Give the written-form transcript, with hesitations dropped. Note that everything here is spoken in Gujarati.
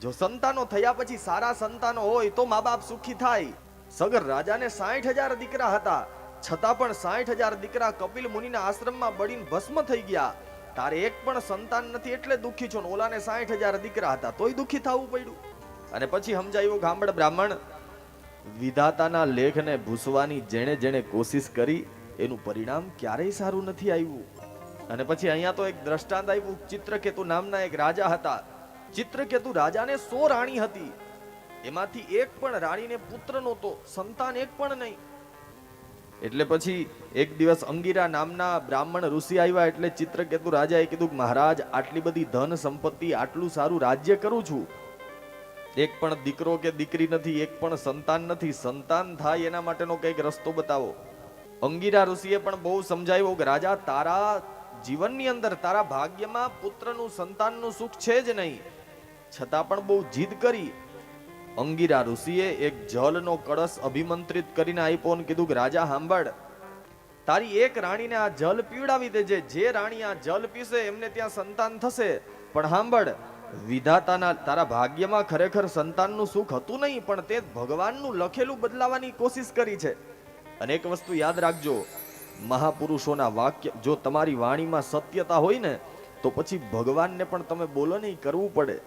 જો સંતાનો થયા પછી સારા સંતાનો હોય તો મા બાપ સુખી થાય. સગર રાજાને 60,000 દીકરા હતા, છતાં પણ 60,000 દીકરા કપિલ મુનિના આશ્રમમાં બળીને ભસ્મ થઈ ગયા. તારે એક પણ સંતાન નથી એટલે દુઃખી છો, ને ઓલાને 60,000 દીકરા હતા તોય દુઃખી થવું પડ્યું. અને પછી સમજાયું ગામડ બ્રાહ્મણ, વિધાતાના લેખને ભૂસવાની જેણે જેણે કોશિશ કરી એનું પરિણામ ક્યારેય સારું નથી આવ્યું. અને પછી અહીંયા તો એક દ્રષ્ટાંત આવ્યું. ચિત્રકેતુ નામના એક રાજા હતા. ચિત્રકેતુ રાજાને 100 રાણી હતી, એમાંથી એક પણ રાણીને પુત્ર નહોતો, સંતાન એક પણ નહીં. એટલે પછી એક દિવસ અંગીરા નામના બ્રાહ્મણ ઋષિ આવ્યા. એટલે ચિત્રકેતુ રાજાએ કીધું કે મહારાજ, આટલી બધી ધન સંપત્તિ, આટલું સારું રાજ્ય કરું છું, એક પણ દીકરો કે દીકરી નથી, એક પણ સંતાન નથી. સંતાન થાય એના માટેનો કંઈક રસ્તો બતાવો. અંગીરા ઋષિએ પણ બહુ સમજાવ્યું કે રાજા, તારા જીવનની અંદર, તારા ભાગ્યમાં પુત્રનું, સંતાનનું સુખ છે જ નહીં, છતાં પણ બહુ જીદ કરી. અંગીરા ઋષિએ એક જલનો કળશ અભિમંત્રિત કરીને આપ્યો અને કીધું કે રાજા સાંભળ, તારી એક રાણીને આ જલ પીવડાવી દેજે. જે રાણી આ જલ પીશે એમને ત્યાં સંતાન થશે. પણ સાંભળ, વિધાતાના તારા ભાગ્યમાં ખરેખર સંતાનનું સુખ હતું નહીં, પણ તે ભગવાનનું લખેલું બદલાવાની કોશિશ કરી છે. અને એક વસ્તુ યાદ રાખજો, મહાપુરુષોના વાક્ય, જો તમારી વાણીમાં સત્યતા હોય ને તો પછી ભગવાનને પણ તમે બોલો નહીં, કરવું પડે.